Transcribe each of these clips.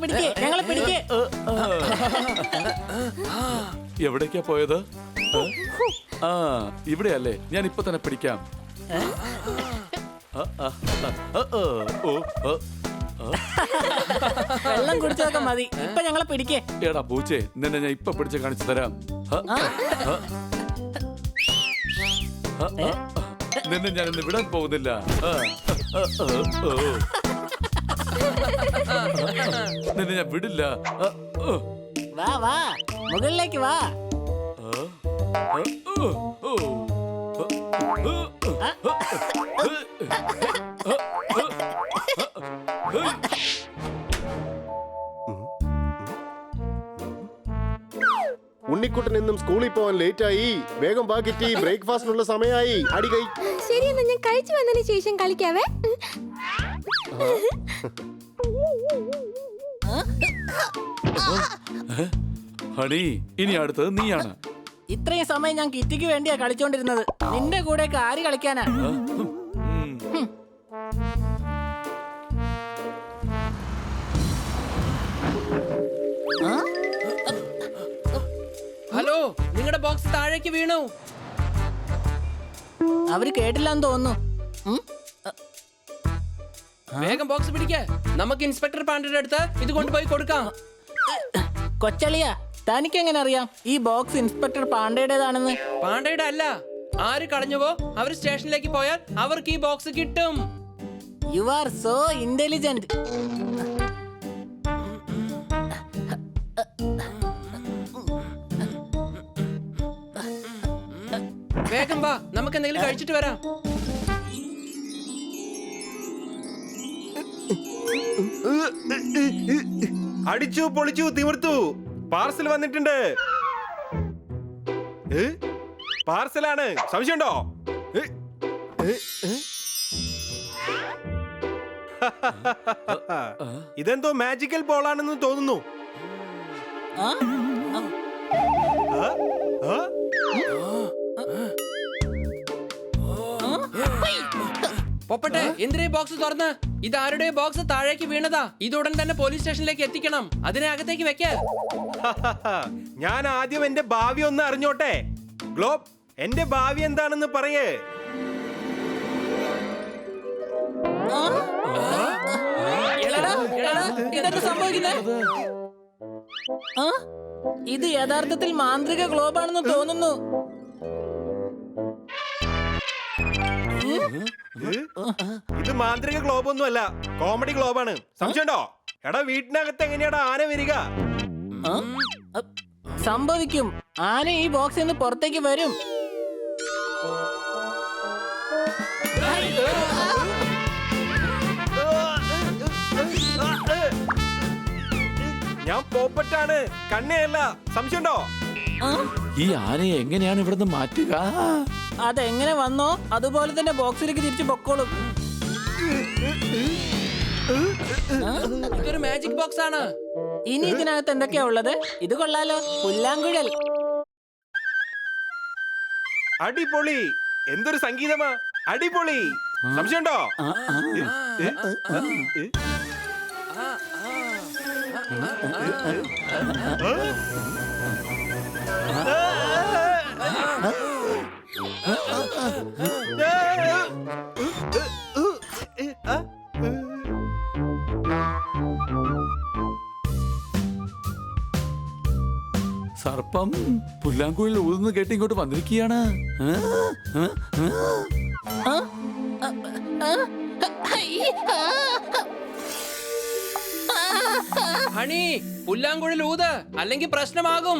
പിടിക്കേ, ഞങ്ങളെ പിടിക്കേ. എവിടേക്കാ പോയത്? ആ ഇവിടെയല്ലേ, ഞാൻ ഇപ്പൊ തന്നെ പിടിക്കാം. വെള്ളം കുടിച്ചതൊക്കെ മതി, ഇപ്പൊ ഞങ്ങളെ പിടിക്കേ. എടാ പൂച്ചേ, നിന്നെ ഞാൻ ഇപ്പൊ പിടിച്ച് കാണിച്ചു തരാം. നിന്നെ ഞാൻ ഇന്ന് വിടാൻ പോകുന്നില്ല. നിന്നെ ഞാൻ വിടില്ല. വാ വാ, മുകളിലേക്ക് വാ. ഉണ്ണിക്കുട്ടൻ ഇന്നും സ്കൂളിൽ പോവാൻ ലേറ്റ് ആയി. വേഗം വാ കിറ്റി, ബ്രേക്ക്ഫാസ്റ്റിനുള്ള സമയമായി. അടികൈ. ശരി, എന്നാ ഞാൻ കഴിച്ചു വന്നതിന് ശേഷം കളിക്കാവേ. ഹണി, ഇനി അടുത്തത് നീയാണ്. ഇത്രയും സമയം ഞാൻ കിറ്റിക്ക് വേണ്ടിയാ കളിച്ചോണ്ടിരുന്നത്. നിന്റെ കൂടെ ആര് കളിക്കാനാ? ഹലോ, നിങ്ങളുടെ ബോക്സ് താഴേക്ക് വീണു. അവര് കേട്ടില്ലാന്ന് തോന്നുന്നു. വേഗം ബോക്സ് പിടിക്ക. നമുക്ക് ഇൻസ്പെക്ടർ പാണ്ഡ്യയുടെ അടുത്ത് ഇത് കൊണ്ടുപോയി കൊടുക്കാം. കൊച്ചളിയ, തനിക്ക് എങ്ങനെ അറിയാം ഈ ബോക്സ് ഇൻസ്പെക്ടർ പാണ്ഡയുടേതാണെന്ന്? പാണ്ഡ്യയുടെ അല്ല. ആര് കളഞ്ഞുവോ അവർ സ്റ്റേഷനിലേക്ക് പോയാൽ അവർക്ക് ഈ ബോക്സ് കിട്ടും. You are so intelligent. വേഗം വാ, നമുക്ക് എന്തെങ്കിലും കഴിച്ചിട്ട് വരാം. അടിച്ചു പൊളിച്ചു തിമിർത്തു. പാർസൽ വന്നിട്ടുണ്ട്. പാർസലാണ്, സംശയമുണ്ടോ? ഇതെന്തോ മാജിക്കൽ ബോളാണെന്ന് തോന്നുന്നു. പൊപ്പട്ടെ, എന്തിനാ ബോക്സ് തുറന്ന്? ഇത് ആരുടെ ബോക്സ് താഴേക്ക് വീണതാ. ഇത് ഉടൻ തന്നെ പോലീസ് സ്റ്റേഷനിലേക്ക് എത്തിക്കണം. അതിനെ അകത്തേക്ക് വെക്ക. ഞാൻ ആദ്യം എന്റെ ഭാവി ഒന്ന് അറിഞ്ഞോട്ടെ. ഗ്ലോബ്, എന്റെ ഭാവി എന്താണെന്ന് പറയേ. ഇത് യഥാർത്ഥത്തിൽ മാന്ത്രിക ഗ്ലോബാണെന്ന് തോന്നുന്നു. ഇത് മാന്ത്രിക ഗ്ലോബ് ഒന്നും അല്ല, കോമഡി ഗ്ലോബാണ്. സംശയമുണ്ടോ? എടാ, വീട്ടിനകത്ത് എങ്ങനെയാടാ ആന വരിക? സംഭവിക്കും. ആന ഈ ബോക്സിൽ നിന്ന് പുറത്തേക്ക് വരും. ഞാൻ പോപ്പറ്റാണ്, കണ്ണയല്ല. സംശയമുണ്ടോ? ഈ ആനയെ എങ്ങനെയാണ് ഇവിടുന്ന് മാറ്റുക? അതെങ്ങനെ വന്നോ അതുപോലെ തന്നെ ബോക്സിലേക്ക് തിരിച്ചു പൊക്കോളും. ഇതൊരു മാജിക് ബോക്സ് ആണ്. ഇനി ഇതിനകത്ത് എന്തൊക്കെയാ ഉള്ളത്? ഇത് കൊള്ളാലോ, പുല്ലാങ്കുഴൽ. അടിപൊളി, എന്തൊരു സംഗീതമാ. അടിപൊളി. സംശയമുണ്ടോ? സർപ്പം പുല്ലാങ്കുഴൽ ഊതുന്ന കേട്ട് ഇങ്ങോട്ട് വന്നിരിക്കുകയാണ്. ഹണി, പുല്ലാങ്കുഴൽ ഊത്, അല്ലെങ്കിൽ പ്രശ്നമാകും.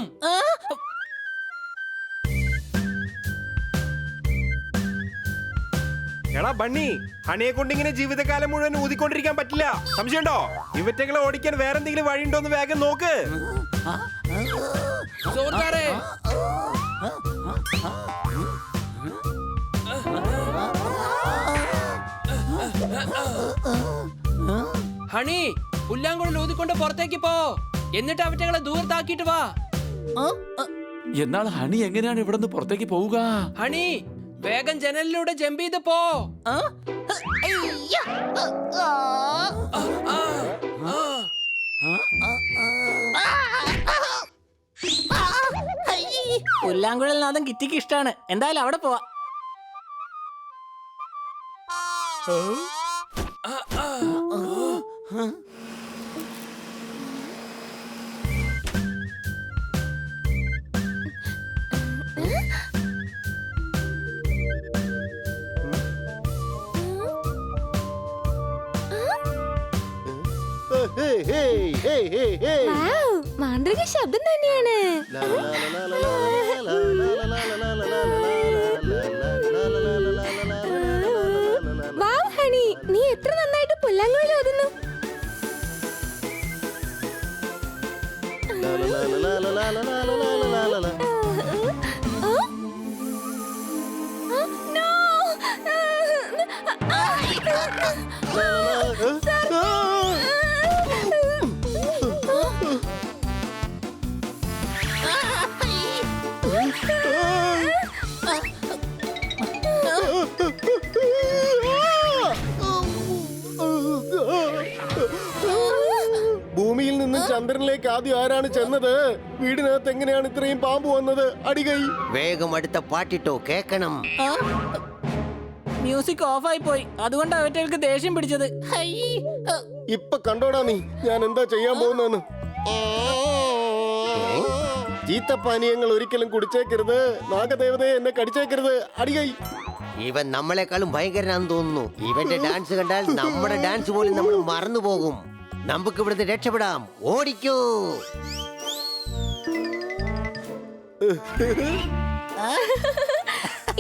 എടാ ബണ്ണി, ഹണിയെ കൊണ്ട് ഇങ്ങനെ ജീവിതകാലം മുഴുവൻ ഊതിക്കൊണ്ടിരിക്കാൻ പറ്റില്ല. സംശയമുണ്ടോ? ഇവറ്റകളെ ഓടിക്കാൻ വേറെന്തെങ്കിലും വഴിയുണ്ടോ എന്ന് വേഗം നോക്ക്. സുഹൃത്താരെ, ഹണി, പുല്ലാങ്കുഴൽ ഊതിക്കൊണ്ട് പുറത്തേക്ക് പോ. എന്നിട്ട് അവറ്റകളെ ദൂരത്താക്കിട്ട് വാ. എന്നാൽ ഹണി എങ്ങനെയാണ് ഇവിടെ നിന്ന് പുറത്തേക്ക് പോവുക? ഹണി, വേഗം ജനലിലൂടെ ജമ്പ് ചെയ്ത് പോ. പുല്ലാങ്കുഴൽ നാദം കിറ്റിക്ക് ഇഷ്ടാണ്. എന്തായാലും അവിടെ പോവാ. Hey, hey, hey, hey, hey. Wow, മാന്ത്രിക ശബ്ദം തന്നെയാണ്. വാവ് ഹണി, നീ എത്ര നന്നായിട്ട് പുല്ലാങ്കുഴൽ ഓതുന്നു. ആ? ആ, no! ഭൂമിയിൽ നിന്ന് ചന്ദ്രനിലേക്ക് ആദ്യം ആരാണ് ചെന്നത്? വീടിനകത്ത് എങ്ങനെയാണ് ഇത്രയും പാമ്പ് വന്നത്? അടികൈ. വേഗം അടുത്ത പാട്ടിട്ടോ കേക്കണം. ആ? മ്യൂസിക് ഓഫായി പോയി. അതുകൊണ്ട് അവറ്റകൾക്ക് ദേഷ്യം പിടിച്ചത്. ഹൈ. ഇപ്പൊ കണ്ടോടാ നീ ഞാൻ എന്താ ചെയ്യാൻ പോകുന്നെന്ന്. ചീത്തപ്പാനീയങ്ങൾ ഒരിക്കലും കുടിച്ചേക്കരുത്. നാഗദേവതയെ എന്നെ കടിച്ചേക്കരുത്. അടികൈ. ഇവൻ നമ്മളെക്കാളും ഭയങ്കരനാന്ന് തോന്നുന്നു. ഇവന്റെ ഡാൻസ് കണ്ടാൽ നമ്മുടെ ഡാൻസ് പോലും നമ്മൾ മറന്നു പോകും. നമുക്ക് ഇവിടുന്ന് രക്ഷപ്പെടാം. ഓടിക്കൂ.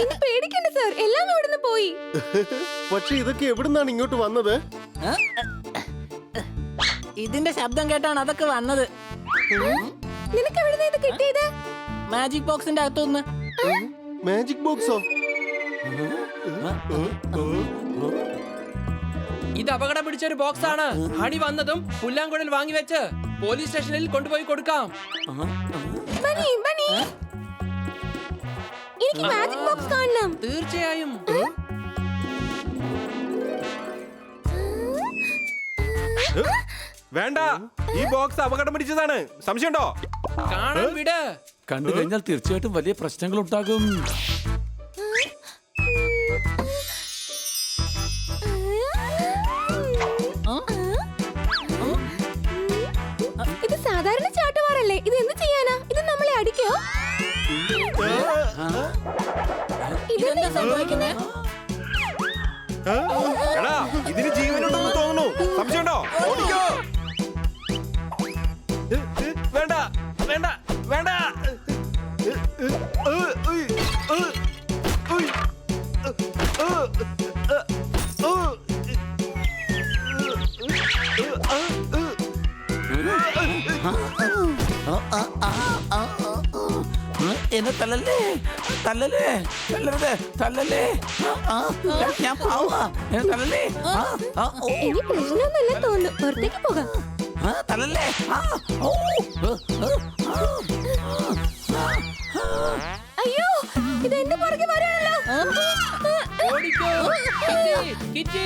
ഇനി പേടിക്കണ്ട സർ, എല്ലാം ഇവിടുന്ന് പോയി. പക്ഷെ ഇതൊക്കെ എവിടുന്നാണ് ഇങ്ങോട്ട് വന്നത്? ഇതിന്റെ ശബ്ദം കേട്ടാണ് അതൊക്കെ വന്നത്. നിനക്ക് എവിടുന്ന ഇത് കിട്ടിയത്? മാജിക് ബോക്സിന്റെ അകത്തുനിന്ന്. മാജിക് ബോക്സോ? ഇത് അപകടം പിടിച്ച ഒരു ബോക്സ് ആണ്. ഹണി വന്നതും പുല്ലാങ്കുഴൽ വാങ്ങി വെച്ച് പോലീസ് സ്റ്റേഷനിൽ കൊണ്ടുപോയി കൊടുക്കാം. Bunny, bunny. എനിക്ക് മാജിക് ബോക്സ് കാണണം. തീർച്ചയായും. വേണ്ട, ഈ ബോക്സ് അപകടം പിടിച്ചതാണ്. സംശയമുണ്ടോ? കാണാൻ വിട്. കണ്ടു കഴിഞ്ഞാൽ തീർച്ചയായിട്ടും വലിയ പ്രശ്നങ്ങൾ ഉണ്ടാകും. ഇത് സാധാരണ ചാട്ടുവാറല്ലേ? ഇത് എന്ത് ചെയ്യാനാ? ഇത് നമ്മളെ അടിക്കോ? ഇതെന്താ സംഭവിക്കുന്നേ? എടാ, ഇതിന് ജീവനുണ്ടെന്ന് തോന്നുന്നു. സംശയമുണ്ടോ? ഓടിക്കോ. വേണ്ട, വേണ്ട, വേണ്ട. എന്നെ തല്ലല്ലേ, തല്ലല്ലേ, തല്ലരുത്, തല്ലല്ലേ. ഞാൻ പാവാ. എന്നെ തല്ലല്ലേ. ഇനി പ്രശ്നമൊന്നുമില്ല തോന്നുന്നു. പുറത്തേക്ക് പോകാം. തല്ലല്ലേ. അയ്യോ, ഇത് എന്റെ പുറകെ വരാണല്ലോ. ഓടിക്കോ. Kitty, kitty.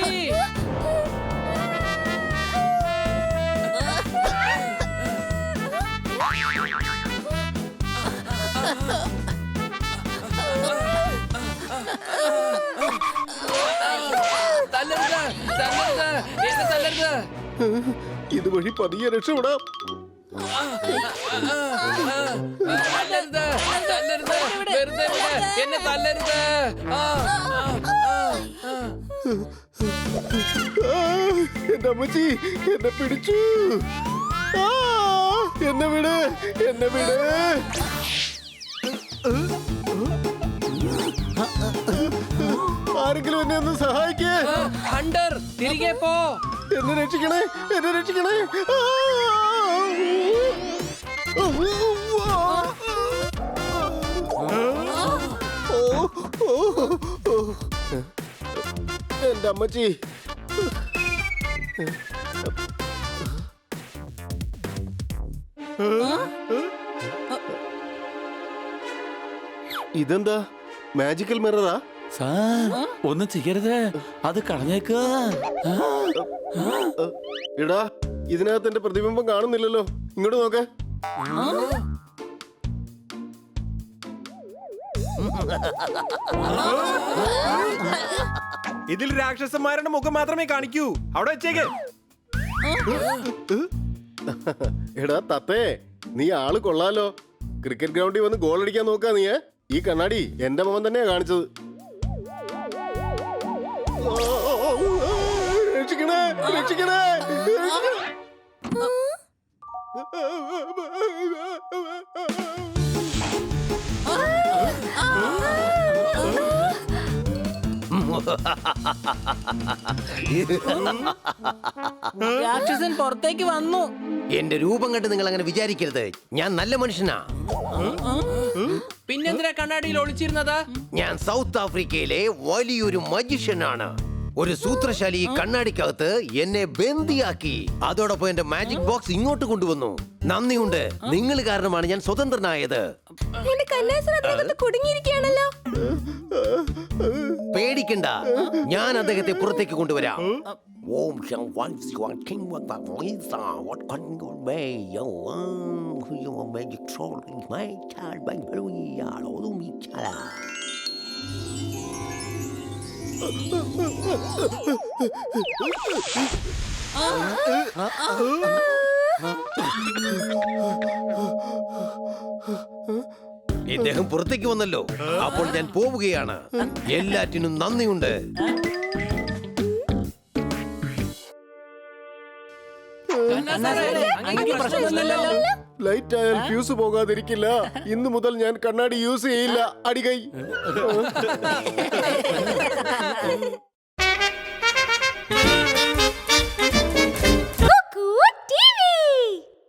തല്ലരുത്, തല്ലരുത്, എന്നെ തല്ലരുത്. ഇതുവഴി പതിയെ രക്ഷപ്പെടാം. തല്ലരുത്, തല്ലരുത്, വെറുതെ വിട്, എന്നെ തല്ലരുത്. എന്റെ അമ്മച്ചി എന്നെ പിടിച്ചു. എന്നെ വിട്, എന്നെ വിട്. ആരെങ്കിലും എന്നെ ഒന്ന് സഹായിക്കേ. ഹണ്ടർ, തിരികെ പോ. എന്നെ രക്ഷിക്കണേ, എന്നെ രക്ഷിക്കണേ. എന്റെ അമ്മച്ചി. ഇതെന്താ മാജിക്കൽ മിററാ? സാർ, ഒന്നും ചെയ്യരുത്. അത് കളഞ്ഞേക്ക്. എടാ ഇതിനകത്ത് എന്റെ പ്രതിബിംബം കാണുന്നില്ലല്ലോ. ഇങ്ങോട്ട് നോക്ക്. ഇതിൽ രാക്ഷസന്മാരുടെ മുഖം മാത്രമേ കാണിക്കൂ. അവിടെ വെച്ചേക്ക്. എടാ തത്തേ, നീ ആള് കൊള്ളാലോ. ക്രിക്കറ്റ് ഗ്രൗണ്ടിൽ വന്ന് ഗോൾ അടിക്കാൻ നോക്കാ നീ. ഈ കണ്ണാടി എന്റെ മോൻ തന്നെയാ കാണിച്ചത്. രക്ഷിക്കണേ, രക്ഷിക്കണേ. രാക്ഷസൻ പുറത്തേക്ക് വന്നു. എന്റെ രൂപം കണ്ട് നിങ്ങൾ അങ്ങനെ വിചാരിക്കരുത്. ഞാൻ നല്ല മനുഷ്യനാ. പിന്നെന്തിനാ കണ്ണാടിയിൽ ഒളിച്ചിരുന്നത്? ഞാൻ സൗത്ത് ആഫ്രിക്കയിലെ വലിയൊരു മജിഷ്യനാണ്. ഒരു സൂത്രശാലി ഈ കണ്ണാടിക്കകത്ത് എന്നെ ബന്ദിയാക്കി. അതോടൊപ്പം എന്റെ മാജിക് ബോക്സ് ഇങ്ങോട്ട് കൊണ്ടുവന്നു. നന്ദിയുണ്ട്. നിങ്ങൾ കാരണമാണ് ഞാൻ സ്വതന്ത്രനായത്. എന്റെ കന്നാസൻ അതിനകത്ത് കുടുങ്ങിയിരിക്കുകയാണല്ലോ. പേടിക്കണ്ട, ഞാൻ അദ്ദേഹത്തെ പുറത്തേക്ക് കൊണ്ടുവരാം. ഇദ്ദേഹം പുറത്തേക്ക് വന്നല്ലോ. അപ്പോൾ ഞാൻ പോവുകയാണ്. എല്ലാറ്റിനും നന്ദിയുണ്ട്. അങ്ങേക്ക് പ്രശ്നമൊന്നുമില്ലല്ലോ. ലൈറ്റ് ആയാൽ ഫ്യൂസ് പോകാതിരിക്കില്ല. ഇന്നു മുതൽ ഞാൻ കണ്ണാടി യൂസ് ചെയ്യില്ല. അടികൈ.